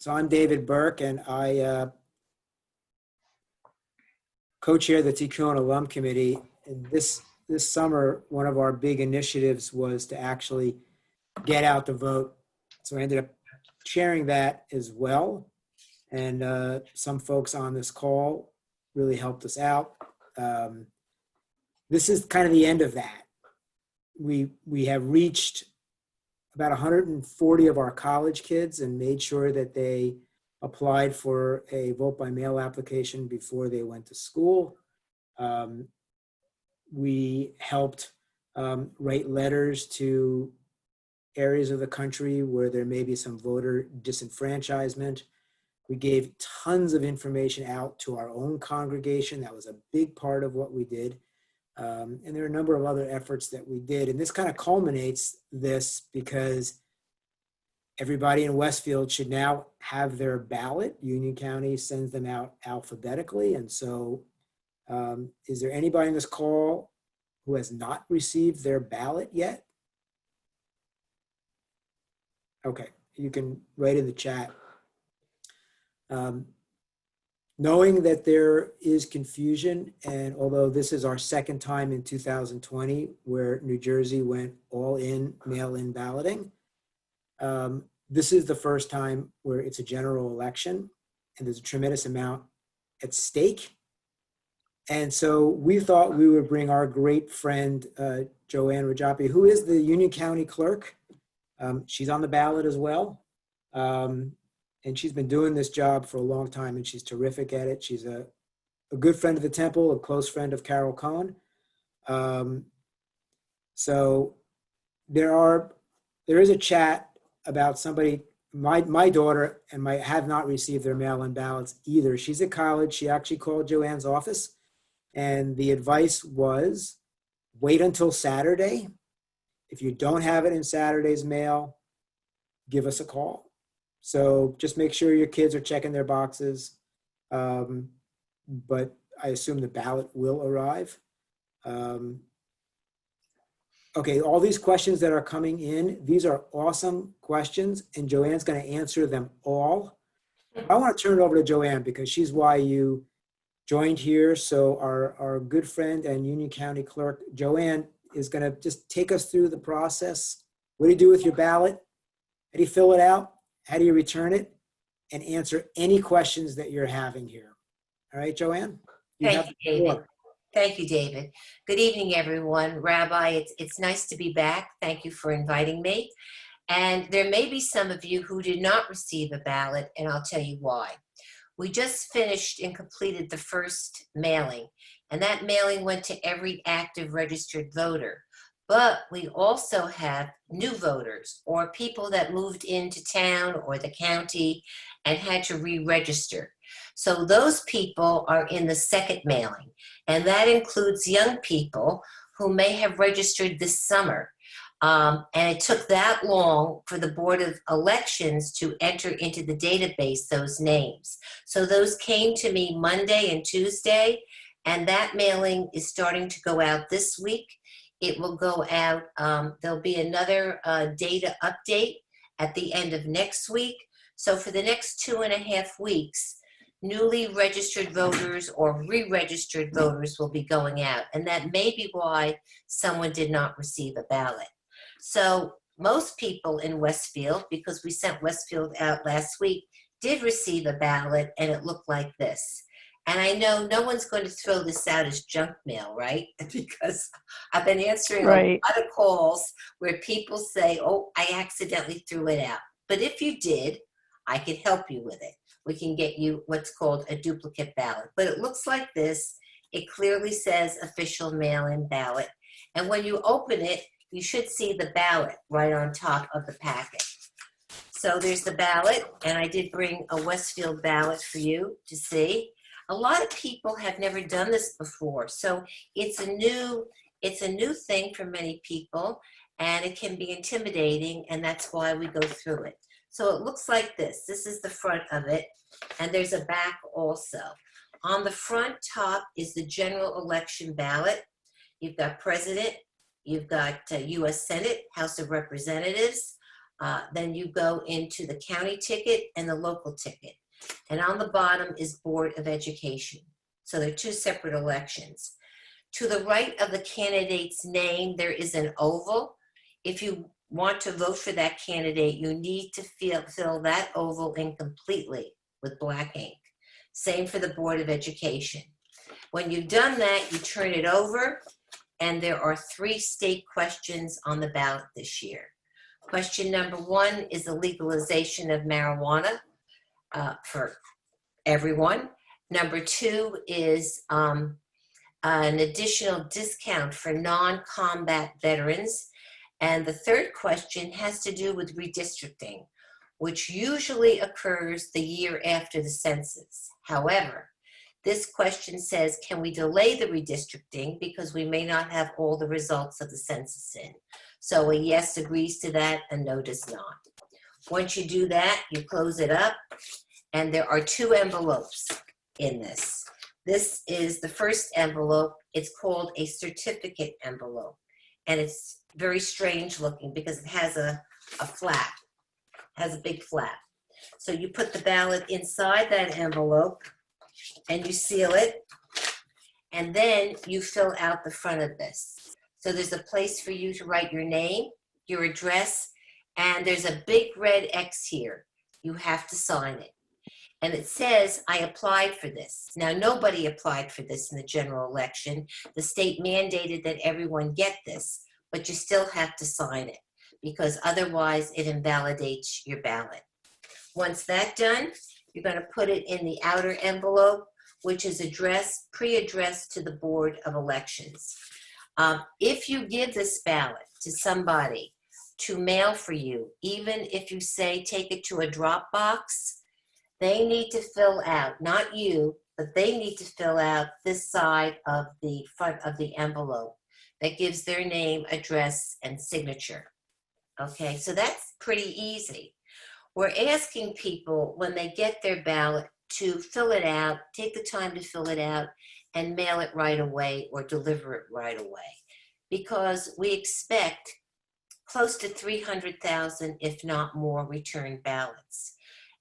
So I'm David Burke, and I co-chair the TCUN Alum Committee. And this summer, one of our big initiatives was to actually get out the vote. So I ended up chairing that as well. And some folks on this call really helped us out. This is kind of the end of that. We have reached about 140 of our college kids and made sure that they applied for a vote by mail application before they went to school. We helped write letters to areas of the country where there may be some voter disenfranchisement. We gave tons of information out to our own congregation. That was a big part of what we did. And there are a number of other efforts that we did. And this kind of culminates this because everybody in Westfield should now have their ballot. Union County sends them out alphabetically. And so is there anybody in this call who has not received their ballot yet? Okay, you can write in the chat. Knowing that there is confusion, and although this is our second time in 2020 where New Jersey went all in mail-in balloting, this is the first time where it's a general election and there's a tremendous amount at stake. And so we thought we would bring our great friend, Joanne Rajapi, who is the Union County Clerk. She's on the ballot as well. And she's been doing this job for a long time, and she's terrific at it. She's a good friend of the temple, a close friend of Carol Cohen. So there is a chat about somebody, my daughter, and have not received their mail-in ballots either. She's at college. She actually called Joanne's office, and the advice was wait until Saturday. If you don't have it in Saturday's mail, give us a call. So just make sure your kids are checking their boxes. But I assume the ballot will arrive. Okay, all these questions that are coming in, these are awesome questions, and Joanne's going to answer them all. I want to turn it over to Joanne because she's why you joined here. So our good friend and Union County Clerk, Joanne, is going to just take us through the process. What do you do with your ballot? How do you fill it out? How do you return it? And answer any questions that you're having here. All right, Joanne? Thank you, David. Thank you, David. Good evening, everyone. Rabbi, it's nice to be back. Thank you for inviting me. And there may be some of you who did not receive a ballot, and I'll tell you why. We just finished and completed the first mailing, and that mailing went to every active registered voter. But we also have new voters or people that moved into town or the county and had to re-register. So those people are in the second mailing, and that includes young people who may have registered this summer. And it took that long for the Board of Elections to enter into the database those names. So those came to me Monday and Tuesday, and that mailing is starting to go out this week. It will go out, there'll be another data update at the end of next week. So for the next 2.5 weeks, newly registered voters or re-registered voters will be going out. And that may be why someone did not receive a ballot. So most people in Westfield, because we sent Westfield out last week, did receive a ballot, and it looked like this. And I know no one's going to throw this out as junk mail, right? Because I've been answering a lot of calls where people say, oh, I accidentally threw it out. But if you did, I can help you with it. We can get you what's called a duplicate ballot. But it looks like this. It clearly says official mail-in ballot. And when you open it, you should see the ballot right on top of the packet. So there's the ballot, and I did bring a Westfield ballot for you to see. A lot of people have never done this before, so it's a new thing for many people, and it can be intimidating, and that's why we go through it. So it looks like this. This is the front of it, and there's a back also. On the front top is the general election ballot. You've got president, you've got U.S. Senate, House of Representatives, Then you go into the county ticket and the local ticket. And on the bottom is Board of Education. So they're two separate elections. To the right of the candidate's name, there is an oval. If you want to vote for that candidate, you need to fill that oval in completely with black ink. Same for the Board of Education. When you've done that, you turn it over, and there are 3 state questions on the ballot this year. Question number 1 is the legalization of marijuana for everyone. Number 2 is an additional discount for non-combat veterans. And the third question has to do with redistricting, which usually occurs the year after the census. However, this question says, can we delay the redistricting because we may not have all the results of the census in? So a yes agrees to that, a no does not. Once you do that, you close it up, and there are 2 envelopes in this. This is the first envelope. It's called a certificate envelope, and it's very strange looking because it has a flap, has a big flap. So you put the ballot inside that envelope and you seal it, and then you fill out the front of this. So there's a place for you to write your name, your address, and there's a big red X here. You have to sign it. And it says, I applied for this. Now, nobody applied for this in the general election. The state mandated that everyone get this, but you still have to sign it because otherwise it invalidates your ballot. Once that's done, you're going to put it in the outer envelope, which is pre-addressed to the Board of Elections. If you give this ballot to somebody to mail for you, even if you say take it to a Dropbox, they need to fill out, not you, but they need to fill out this side of the front of the envelope that gives their name, address, and signature. Okay, so that's pretty easy. We're asking people when they get their ballot to fill it out, take the time to fill it out, and mail it right away or deliver it right away. Because we expect close to 300,000, if not more, return ballots.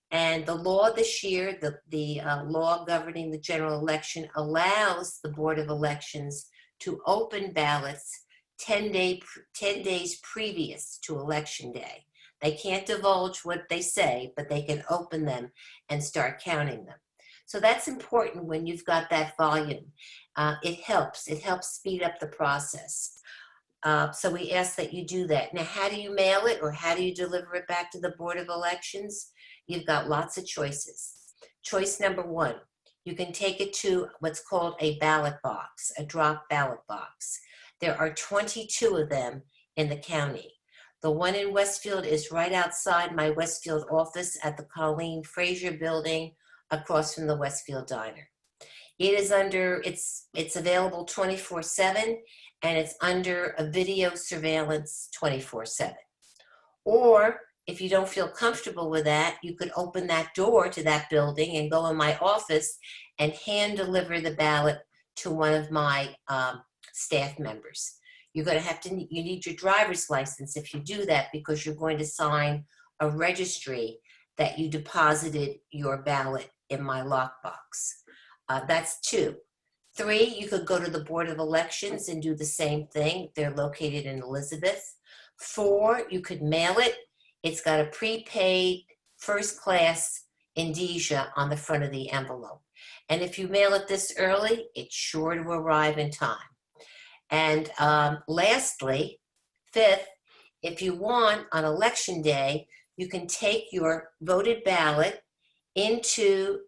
And the law this year, the law governing the general election, allows the Board of Elections to open ballots 10 days previous to Election Day. They can't divulge what they say, but they can open them and start counting them. So that's important when you've got that volume. It helps speed up the process. So we ask that you do that. Now, how do you mail it or how do you deliver it back to the Board of Elections? You've got lots of choices. Choice number 1, you can take it to what's called a ballot box, a drop ballot box. There are 22 of them in the county. The one in Westfield is right outside my Westfield office at the Colleen Frazier building across from the Westfield Diner. It is it's available 24/7, and it's under a video surveillance 24/7. Or if you don't feel comfortable with that, you could open that door to that building and go in my office and hand deliver the ballot to one of my staff members. You're going to have you need your driver's license if you do that because you're going to sign a registry that you deposited your ballot in my lockbox. That's 2. 3, you could go to the Board of Elections and do the same thing. They're located in Elizabeth. 4, you could mail it. It's got a prepaid first class indicia on the front of the envelope. And if you mail it this early, it's sure to arrive in time. And lastly, 5th, if you want, on Election Day, you can take your voted ballot into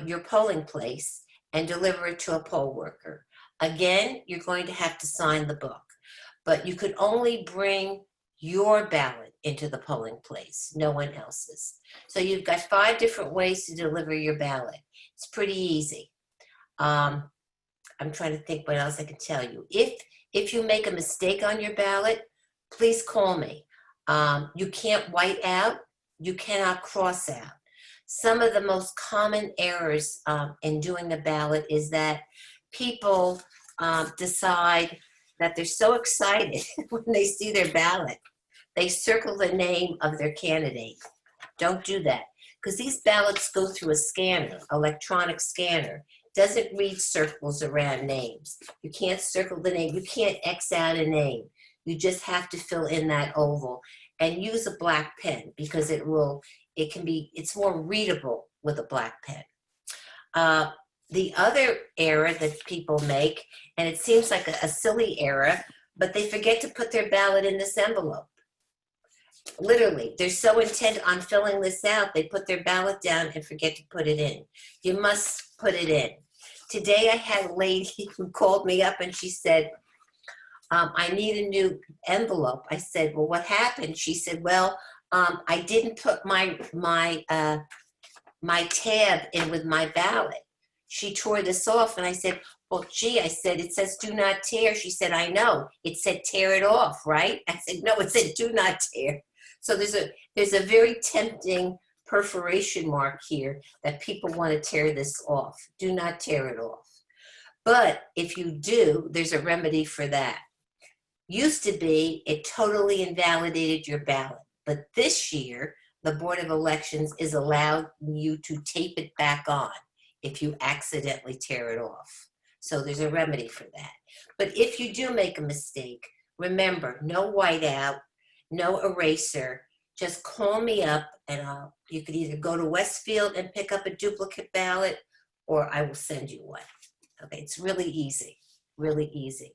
your polling place and deliver it to a poll worker. Again, you're going to have to sign the book, but you could only bring your ballot into the polling place, no one else's. So you've got 5 different ways to deliver your ballot. It's pretty easy. I'm trying to think what else I can tell you. If you make a mistake on your ballot, please call me. You can't white out, you cannot cross out. Some of the most common errors in doing the ballot is that people decide that they're so excited when they see their ballot they circle the name of their candidate. Don't do that, because these ballots go through a scanner, electronic scanner. Doesn't read circles around names. You can't circle the name. You can't X out a name. You just have to fill in that oval and use a black pen, because it's more readable with a black pen. The other error that people make, and it seems like a silly error, but they forget to put their ballot in this envelope. Literally, they're so intent on filling this out, they put their ballot down and forget to put it in. You must put it in. Today I had a lady who called me up and she said, I need a new envelope. I said, well, what happened? She said, well, I didn't put my tab in with my ballot. She tore this off, and I said, well, gee, I said, it says do not tear. She said, I know. It said tear it off, right? I said, no, it said do not tear. So there's a very tempting perforation mark here that people want to tear this off. Do not tear it off. But if you do, there's a remedy for that. Used to be, it totally invalidated your ballot. But this year, the Board of Elections is allowing you to tape it back on if you accidentally tear it off. So there's a remedy for that. But if you do make a mistake, remember, no whiteout, no eraser. Just call me up, and you could either go to Westfield and pick up a duplicate ballot, or I will send you one. Okay, it's really easy, really easy.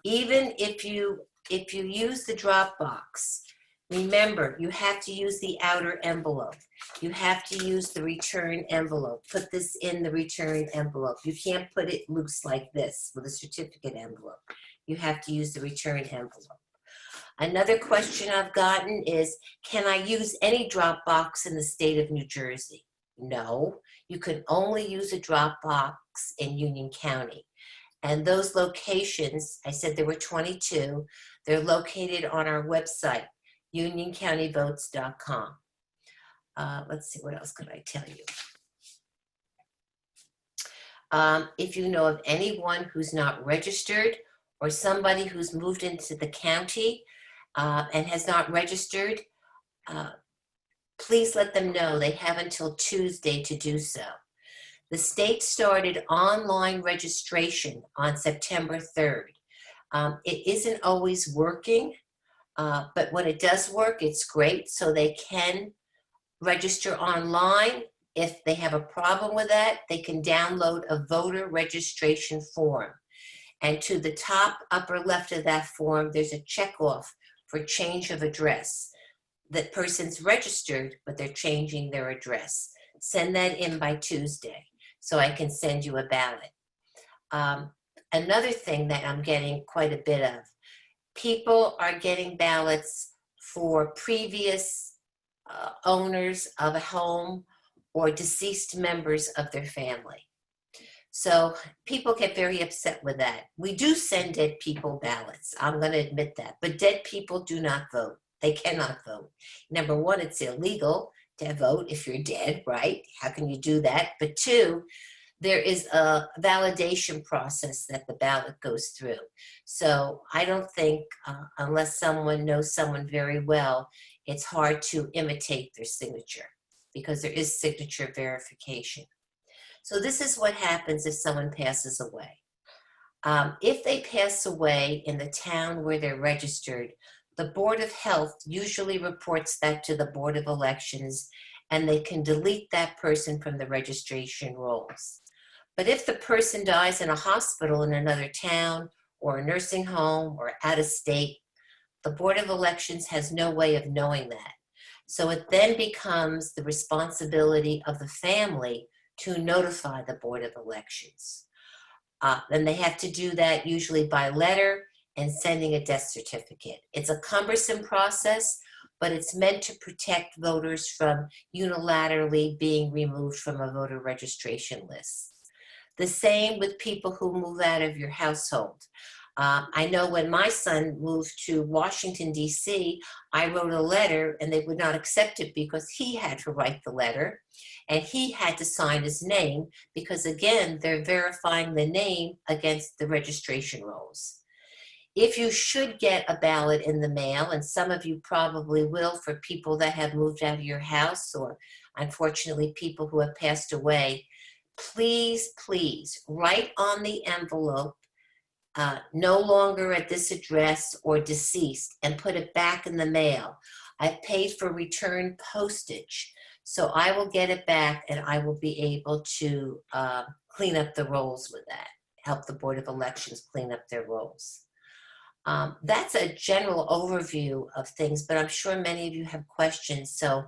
Even if you use the Dropbox, remember, you have to use the outer envelope. You have to use the return envelope. Put this in the return envelope. You can't put it loose like this with a certificate envelope. You have to use the return envelope. Another question I've gotten is, can I use any Dropbox in the state of New Jersey? No, you can only use a Dropbox in Union County. And those locations, I said there were 22, they're located on our website, unioncountyvotes.com. Let's see, what else could I tell you? If you know of anyone who's not registered, or somebody who's moved into the county and has not registered, please let them know. They have until Tuesday to do so. The state started online registration on September 3rd. It isn't always working, but when it does work, it's great. So they can register online. If they have a problem with that, they can download a voter registration form. And to the top upper left of that form, there's a checkoff for change of address. That person's registered, but they're changing their address. Send that in by Tuesday so I can send you a ballot. Another thing that I'm getting quite a bit of, people are getting ballots for previous owners of a home or deceased members of their family. So people get very upset with that. We do send dead people ballots. I'm going to admit that. But dead people do not vote. They cannot vote. Number one, it's illegal to vote if you're dead, right? How can you do that? But two, there is a validation process that the ballot goes through. So I don't think, unless someone knows someone very well, it's hard to imitate their signature because there is signature verification. So this is what happens if someone passes away. If they pass away in the town where they're registered, the Board of Health usually reports that to the Board of Elections, and they can delete that person from the registration rolls. But if the person dies in a hospital in another town or a nursing home or out of state, the Board of Elections has no way of knowing that. So it then becomes the responsibility of the family to notify the Board of Elections. And they have to do that usually by letter and sending a death certificate. It's a cumbersome process, but it's meant to protect voters from unilaterally being removed from a voter registration list. The same with people who move out of your household. I know when my son moved to Washington, D.C., I wrote a letter and they would not accept it because he had to write the letter and he had to sign his name because, again, they're verifying the name against the registration rolls. If you should get a ballot in the mail, and some of you probably will for people that have moved out of your house or unfortunately people who have passed away, please, please write on the envelope, no longer at this address or deceased, and put it back in the mail. I've paid for return postage, so I will get it back and I will be able to clean up the rolls with that, help the Board of Elections clean up their rolls. That's a general overview of things, but I'm sure many of you have questions, so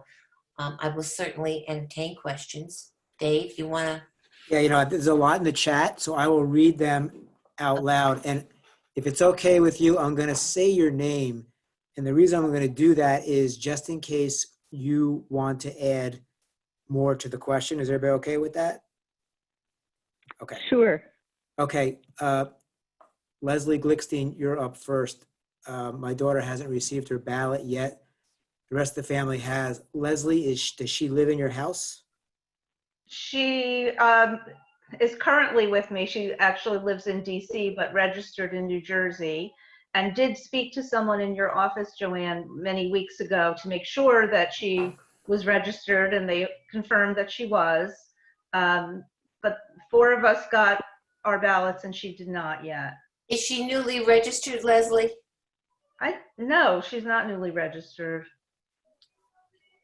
I will certainly entertain questions. Dave, you want to? Yeah, there's a lot in the chat, so I will read them out loud. And if it's okay with you, I'm going to say your name. And the reason I'm going to do that is just in case you want to add more to the question. Is everybody okay with that? Okay. Sure. Okay. Leslie Glickstein, you're up first. My daughter hasn't received her ballot yet. The rest of the family has. Leslie, does she live in your house? She is currently with me. She actually lives in DC, but registered in New Jersey, and did speak to someone in your office, Joanne, many weeks ago to make sure that she was registered, and they confirmed that she was. But 4 of us got our ballots and she did not yet. Is she newly registered, Leslie? No, she's not newly registered.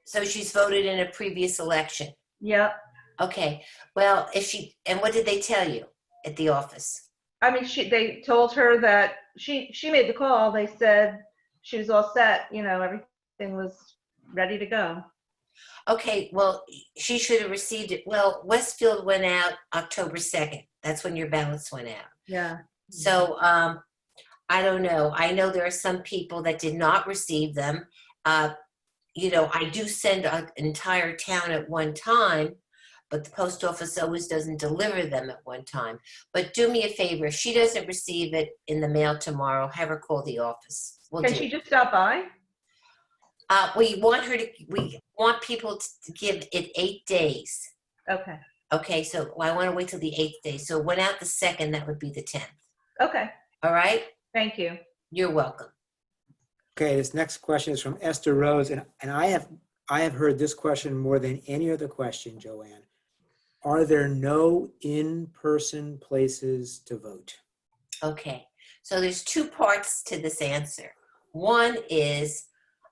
So she's voted in a previous election? Yep. Okay, well, and what did they tell you at the office? I mean, they told her that she made the call. They said she was all set, everything was ready to go. Okay, well, she should have received it. Well, Westfield went out October 2nd. That's when your ballots went out. Yeah. So I don't know. I know there are some people that did not receive them. I do send an entire town at one time, but the post office always doesn't deliver them at one time. But do me a favor, if she doesn't receive it in the mail tomorrow, have her call the office. Can she just stop by? We want people to give it 8 days. Okay. Okay, so I want to wait till the 8th day. So it went out the 2nd, that would be the 10th. Okay. All right? Thank you. You're welcome. Okay, this next question is from Esther Rose, and I have heard this question more than any other question, Joanne. Are there no in-person places to vote? Okay, so there's 2 parts to this answer. One is,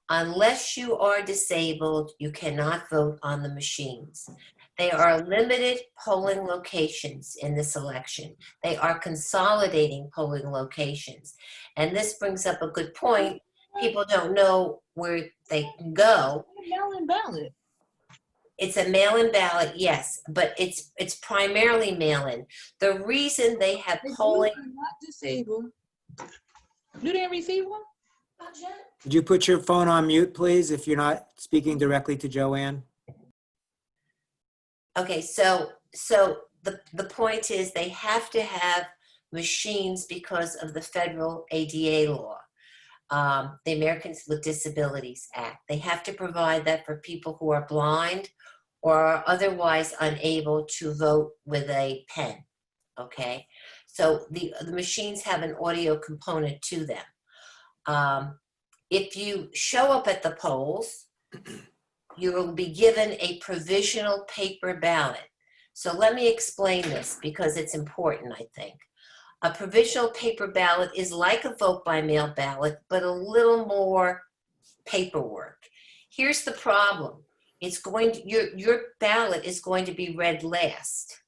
unless you are disabled, you cannot vote on the machines. They are limited polling locations in this election. They are consolidating polling locations. And this brings up a good point. People don't know where they can go. Mail-in ballot. It's a mail-in ballot, yes, but it's primarily mail-in. The reason they have polling. If you are not disabled. You didn't receive one? Not yet. Could you put your phone on mute, please, if you're not speaking directly to Joanne? Okay, so the point is they have to have machines because of the federal ADA law, the Americans with Disabilities Act. They have to provide that for people who are blind or are otherwise unable to vote with a pen, okay? So the machines have an audio component to them. If you show up at the polls, you will be given a provisional paper ballot. So let me explain this because it's important, I think. A provisional paper ballot is like a vote by mail ballot, but a little more paperwork. Here's the problem. Your ballot is going to be read last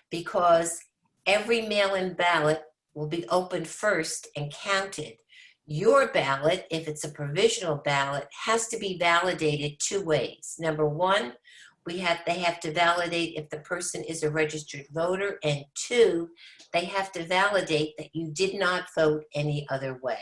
because every mail-in ballot will be opened first and counted. Your ballot, if it's a provisional ballot, has to be validated 2 ways. Number 1, they have to validate if the person is a registered voter, and 2, they have to validate that you did not vote any other way.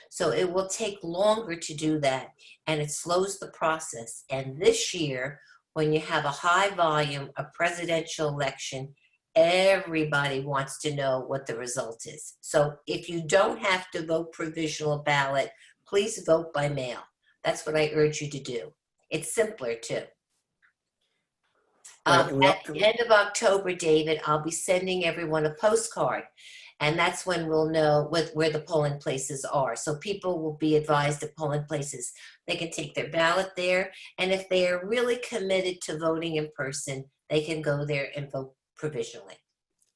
So it will take longer to do that, and it slows the process. And this year, when you have a high volume of presidential election, everybody wants to know what the result is. So if you don't have to vote provisional ballot, please vote by mail. That's what I urge you to do. It's simpler too. At the end of October, David, I'll be sending everyone a postcard. And that's when we'll know where the polling places are. So people will be advised of polling places. They can take their ballot there. And if they are really committed to voting in person, they can go there and vote provisionally.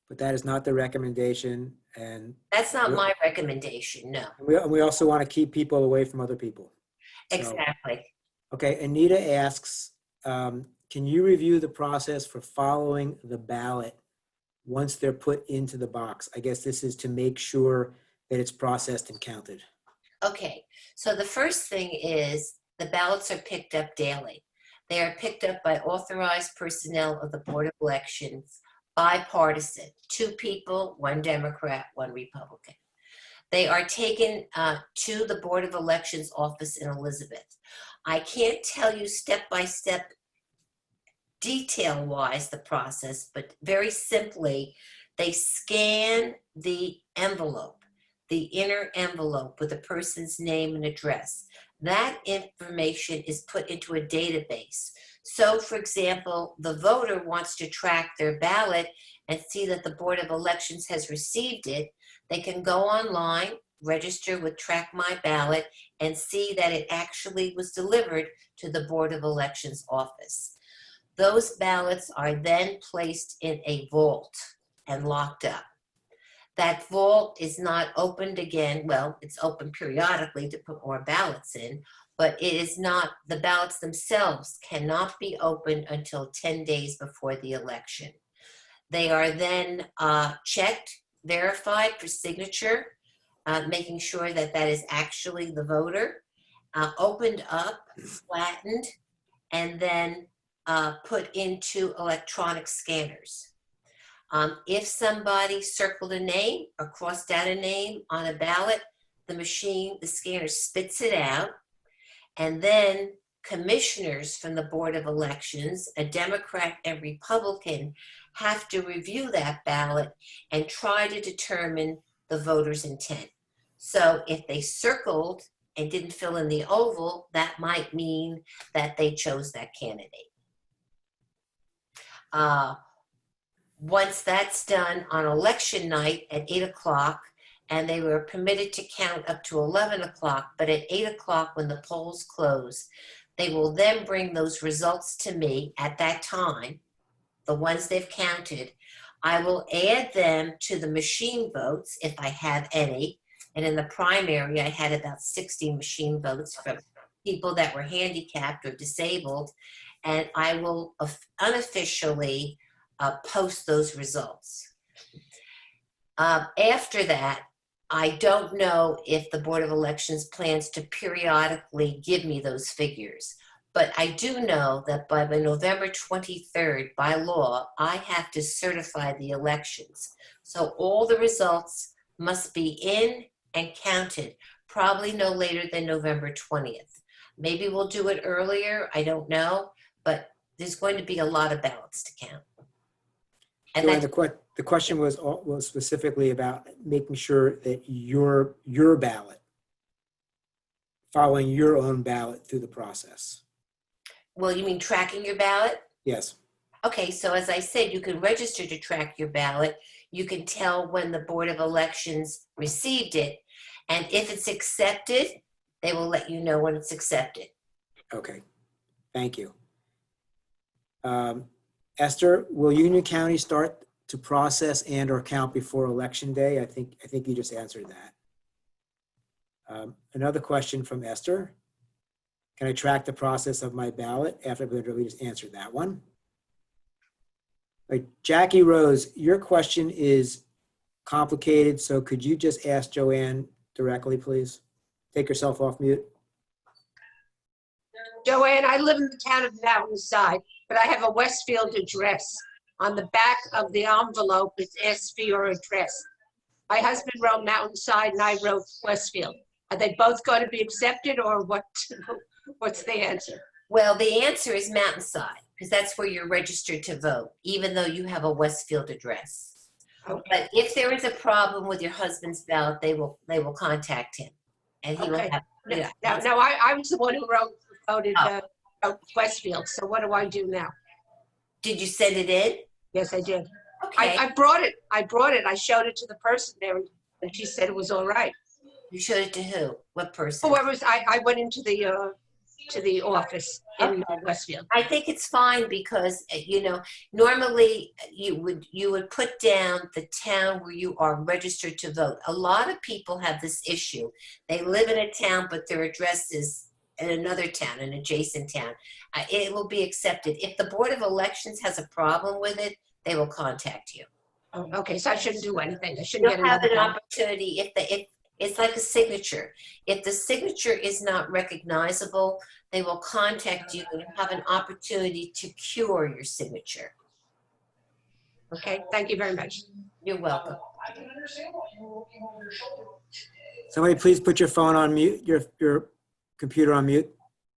But that is not the recommendation, and That's not my recommendation, no. we also want to keep people away from other people. So, Exactly. okay, Anita asks, can you review the process for following the ballot once they're put into the box? I guess this is to make sure that it's processed and counted. Okay, so the first thing is the ballots are picked up daily. They are picked up by authorized personnel of the Board of Elections, bipartisan, 2 people, 1 Democrat, 1 Republican. They are taken to the Board of Elections office in Elizabeth. I can't tell you step by step, detail-wise, the process, but very simply, they scan the envelope, the inner envelope with the person's name and address. That information is put into a database. So, for example, the voter wants to track their ballot and see that the Board of Elections has received it. They can go online, register with Track My Ballot, and see that it actually was delivered to the Board of Elections office. Those ballots are then placed in a vault and locked up. That vault is not opened again. Well, it's open periodically to put more ballots in, but it is not, the ballots themselves cannot be opened until 10 days before the election. They are then checked, verified for signature, making sure that that is actually the voter, opened up, flattened, and then put into electronic scanners. If somebody circled a name or crossed out a name on a ballot, the scanner spits it out, and then commissioners from the Board of Elections, a Democrat and Republican, have to review that ballot and try to determine the voter's intent. So if they circled and didn't fill in the oval, that might mean that they chose that candidate. Once that's done on election night at 8 o'clock, and they were permitted to count up to 11 o'clock, but at 8 o'clock when the polls close, they will then bring those results to me at that time, the ones they've counted. I will add them to the machine votes if I have any. And in the primary, I had about 60 machine votes from people that were handicapped or disabled. And I will unofficially post those results. After that, I don't know if the Board of Elections plans to periodically give me those figures, but I do know that by the November 23rd, by law, I have to certify the elections. So all the results must be in and counted, probably no later than November 20th. Maybe we'll do it earlier, I don't know, but there's going to be a lot of ballots to count. And Joanne, the question was specifically about making sure that your ballot, following your own ballot through the process. well, you mean tracking your ballot? Yes. Okay, so as I said, you can register to track your ballot. You can tell when the Board of Elections received it. And if it's accepted, they will let you know when it's accepted. Okay. Thank you. Esther, will Union County start to process and or count before Election Day? I think you just answered that. Another question from Esther. Can I track the process of my ballot? After we just answered that one. Like Jackie Rose, your question is complicated, so could you just ask Joanne directly, please? Take yourself off mute. Joanne, I live in the town of Mountainside, but I have a Westfield address. On the back of the envelope, it asks for your address. My husband wrote Mountainside and I wrote Westfield. Are they both going to be accepted, or what's the answer? Well, the answer is Mountainside, because that's where you're registered to vote, even though you have a Westfield address. Okay. But if there is a problem with your husband's ballot, they will contact him, and he will Okay. have. Yeah. Now, I was the one who voted Westfield, so what do I do now? Did you send it in? Yes, I did. Okay, I brought it. I showed it to the person there and she said it was all right. you showed it to who? What person? Whoever's, I went into the office in Westfield. I think it's fine because, normally you would put down the town where you are registered to vote. A lot of people have this issue. They live in a town, but their address is in another town, an adjacent town. It will be accepted. If the Board of Elections has a problem with it, they will contact you. Oh, okay, so I shouldn't do anything. I shouldn't You'll get have another an ballot. opportunity if it's like a signature. If the signature is not recognizable, they will contact you and have an opportunity to cure your signature. Okay, thank you very much. You're welcome. Somebody please put your phone on mute, your computer on mute.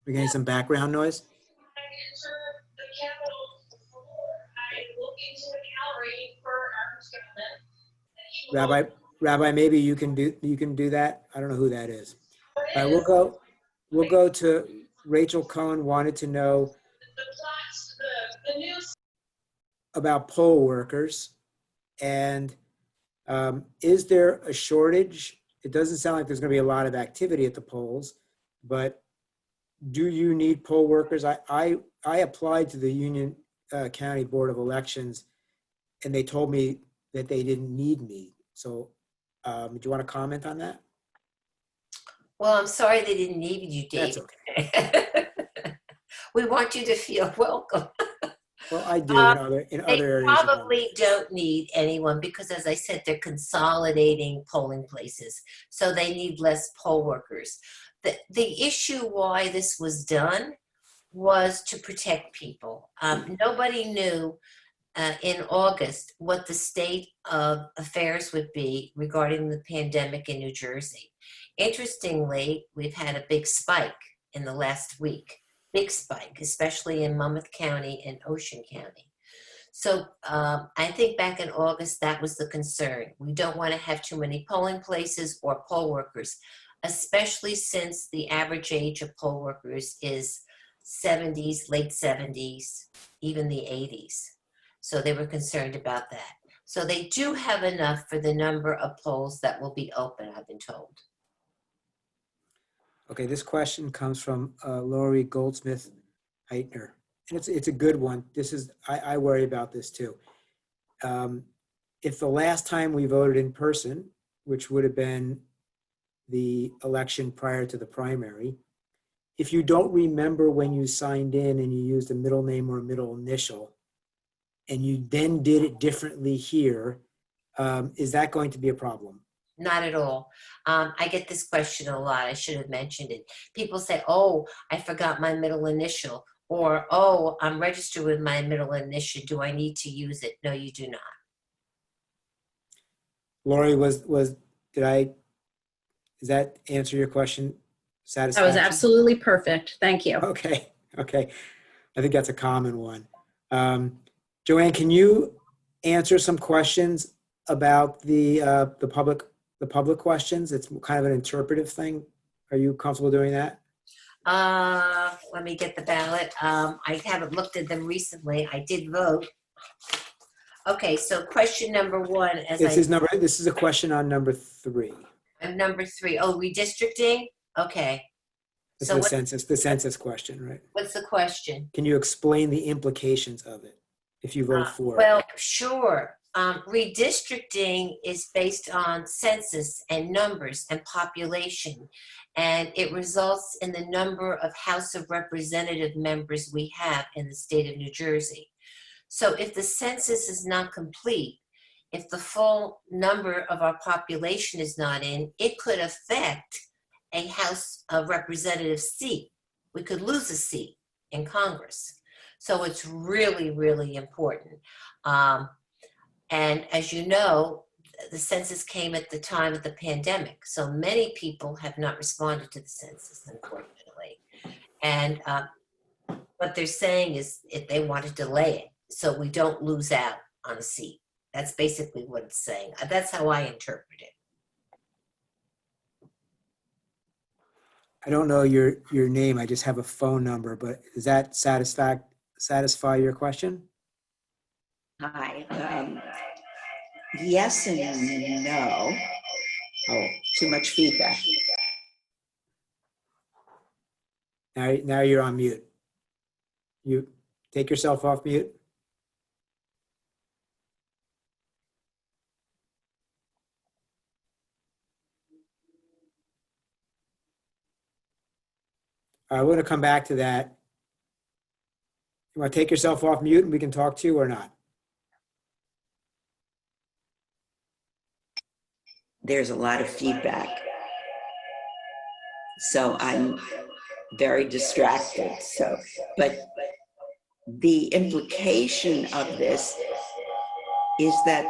We're getting some background noise. Rabbi, maybe you can do that. I don't know who that is. All right, we'll go to Rachel Cohen wanted to know about poll workers. And is there a shortage? It doesn't sound like there's going to be a lot of activity at the polls, but do you need poll workers? I applied to the Union County Board of Elections and they told me that they didn't need me. So do you want to comment on that? Well, I'm sorry they didn't need you, Dave. That's okay. We want you to feel welcome. Well, I do in other They areas. of my probably life. don't need anyone because, as I said, they're consolidating polling places, so they need less poll workers. The issue why this was done was to protect people. Nobody knew in August what the state of affairs would be regarding the pandemic in New Jersey. Interestingly, we've had a big spike in the last week. Big spike, especially in Monmouth County and Ocean County. So I think back in August, that was the concern. We don't want to have too many polling places or poll workers, especially since the average age of poll workers is 70s, late 70s, even the 80s. So they were concerned about that. So they do have enough for the number of polls that will be open, I've been told. Okay, this question comes from Lori Goldsmith Heitner, and it's a good one. This is I worry about this too. If the last time we voted in person, which would have been the election prior to the primary, if you don't remember when you signed in and you used a middle name or a middle initial, and you then did it differently here, is that going to be a problem? Not at all. I get this question a lot. I should have mentioned it. People say, oh, I forgot my middle initial, or, oh, I'm registered with my middle initial. Do I need to use it? No, you do not. Lori, does that answer your question? That Satisfaction? was absolutely perfect. Thank you. Okay. I think that's a common one. Joanne, can you answer some questions about the public questions? It's kind of an interpretive thing. Are you comfortable doing that? Let me get the ballot. I haven't looked at them recently. I did vote. Okay, so question number one, This is a question on number 3. number 3. Oh, redistricting? Okay. This So is the census question, right? what's the question? Can you explain the implications of it if you vote for it? Well, sure. Redistricting is based on census and numbers and population, and it results in the number of House of Representative members we have in the state of New Jersey. So if the census is not complete, if the full number of our population is not in, it could affect a House of Representative seat. We could lose a seat in Congress. So it's really, really important. And as you know, the census came at the time of the pandemic. So many people have not responded to the census, unfortunately. And what they're saying is if they want to delay it so we don't lose out on a seat. That's basically what it's saying. That's how I interpret it. I don't know your name. I just have a phone number, but does that satisfy your question? Hi. Yes and no. Oh, too much feedback. Now you're on mute. You take yourself off mute. We're going to come back to that. You want to take yourself off mute and we can talk to you or not? There's a lot of feedback. So I'm very distracted. But the implication of this is that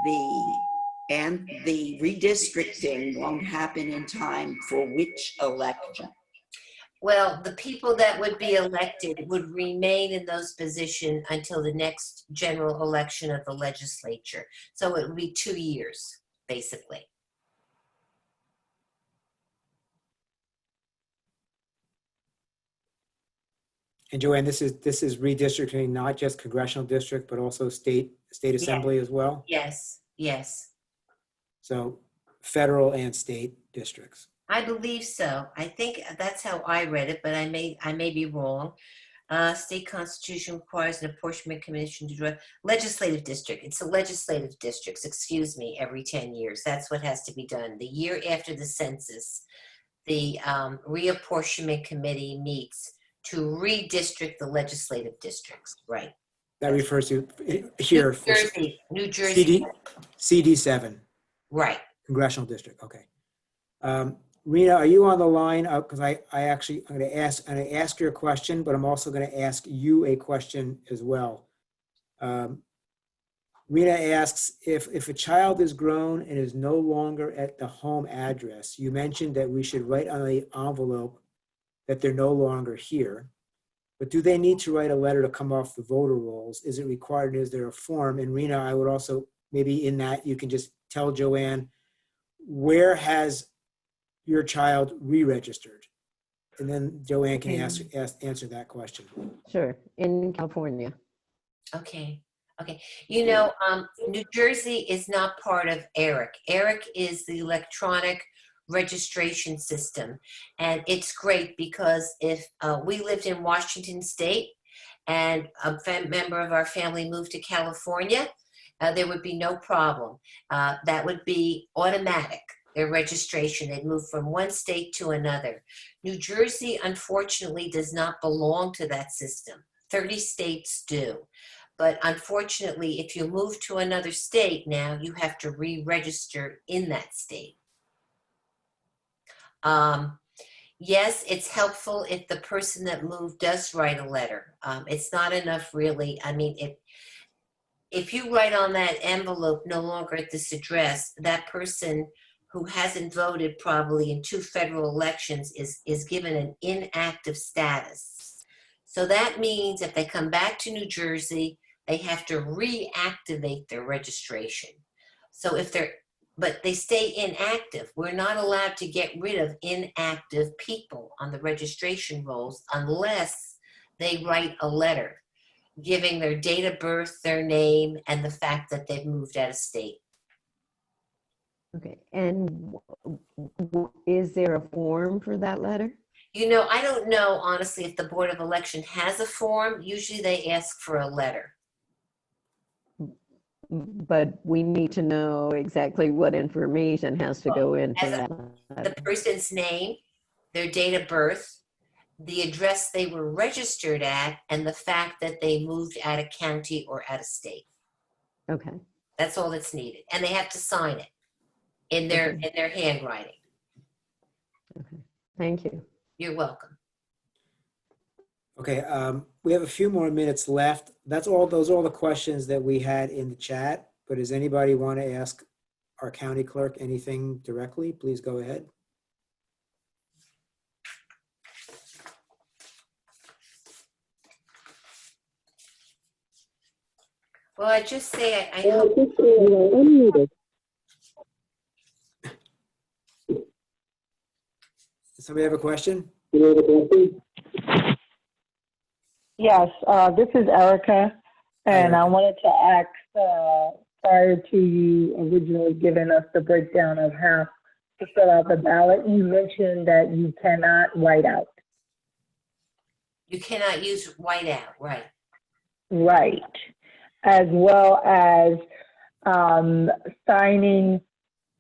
the redistricting won't happen in time for which election? Well, the people that would be elected would remain in those positions until the next general election of the legislature. So it would be 2 years, basically. And Joanne, this is redistricting, not just congressional district, but also state assembly as well. Yes, yes. So federal and state districts. I believe so. I think that's how I read it, but I may be wrong. State constitution requires an apportionment commission to draw legislative district. It's the legislative districts, excuse me, every 10 years. That's what has to be done. The year after the census, the reapportionment committee meets to redistrict the legislative districts, right? That refers to here. New Jersey. CD7. Right. Congressional district, okay. Rena, are you on the line? Because I'm going to ask you a question, but I'm also going to ask you a question as well. Rena asks, if a child is grown and is no longer at the home address, you mentioned that we should write on the envelope that they're no longer here, but do they need to write a letter to come off the voter rolls? Is it required? Is there a form? And Rena, I would also, maybe in that you can just tell Joanne, where has your child re-registered? And then Joanne can answer that question. Sure, in California. Okay. You know, New Jersey is not part of ERIC. ERIC is the electronic registration system. And it's great because if we lived in Washington State and a member of our family moved to California, there would be no problem. That would be automatic, their registration. They'd move from one state to another. New Jersey, unfortunately, does not belong to that system. 30 states do. But unfortunately, if you move to another state now, you have to re-register in that state. Yes, it's helpful if the person that moved does write a letter. It's not enough really. I mean, if you write on that envelope, no longer at this address, that person who hasn't voted probably in 2 federal elections is given an inactive status. So that means if they come back to New Jersey, they have to reactivate their registration. So but they stay inactive. We're not allowed to get rid of inactive people on the registration rolls unless they write a letter giving their date of birth, their name, and the fact that they've moved out of state. Okay, and is there a form for that letter? You know, I don't know, honestly, if the Board of Election has a form. Usually they ask for a letter. But we need to know exactly what information has to go into that letter. The person's name, their date of birth, the address they were registered at, and the fact that they moved out of county or out of state. Okay. That's all that's needed. And they have to sign it in their handwriting. Okay. Thank you. You're welcome. Okay, we have a few more minutes left. Those are all the questions that we had in the chat, but does anybody want to ask our county clerk anything directly? Please go ahead. Well, I just say I hope. Does somebody have a question? Yes, this is Erica. And I Erica. wanted to ask, prior to you originally giving us the breakdown of how to fill out the ballot, you mentioned that you cannot white out. You cannot use whiteout, right? Right. As well as signing,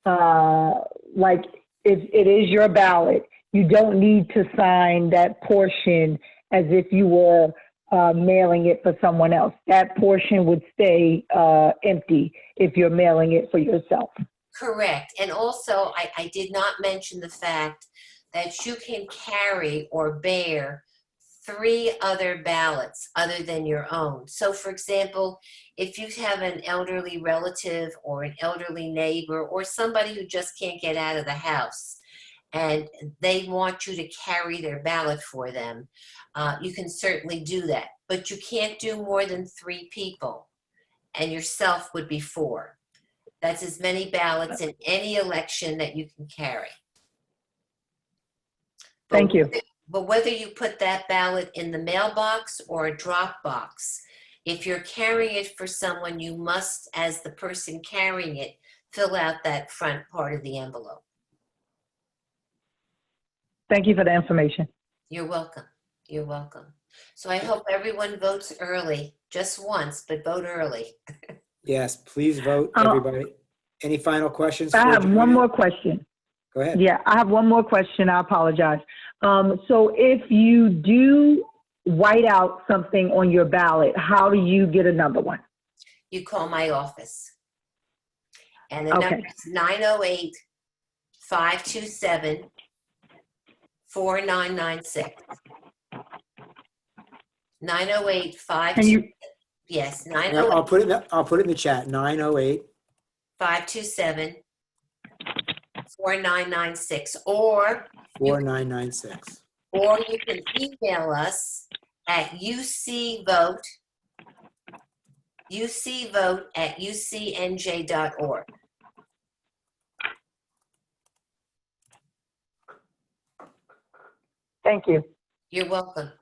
like if it is your ballot, you don't need to sign that portion as if you were mailing it for someone else. That portion would stay empty if you're mailing it for yourself. Correct. And also, I did not mention the fact that you can carry or bear 3 other ballots other than your own. So for example, if you have an elderly relative or an elderly neighbor or somebody who just can't get out of the house and they want you to carry their ballot for them, you can certainly do that. But you can't do more than 3 people, and yourself would be 4. That's as many ballots in any election that you can carry. Thank you. But whether you put that ballot in the mailbox or a Dropbox, if you're carrying it for someone, you must, as the person carrying it, fill out that front part of the envelope. Thank you for the information. You're welcome. You're welcome. So I hope everyone votes early, just once, but vote early. Yes, please vote, everybody. Any final questions? I for have one Joanne? more question. Go ahead. Yeah, I have one more question. I apologize. So if you do white out something on your ballot, how do you get another one? You call my office. And the Okay. number is 908-527-4996. 908-527. Can you? Yes, I'll put it in the chat. 908-527-4996. Or 4996. or you can email us at ucvote@ucnj.org. Thank you. You're welcome.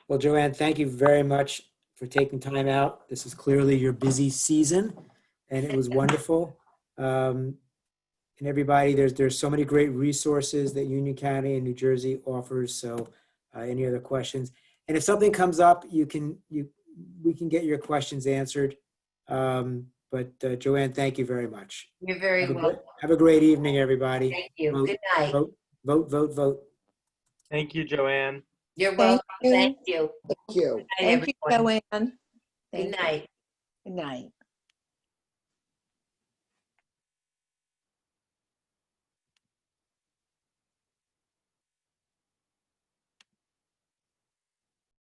Well, Joanne, thank you very much for taking time out. This is clearly your busy season, and it was wonderful. And everybody, there's so many great resources that Union County and New Jersey offers. So, any other questions? And if something comes up, we can get your questions answered. But Joanne, thank you very much. You're very welcome. Have a great evening, everybody. Thank you. Vote, Good night. vote, vote, vote. Thank you, Joanne. You're welcome. Thank you. Thank you. Good night, Thank you, everyone. Joanne. Good night. Good night.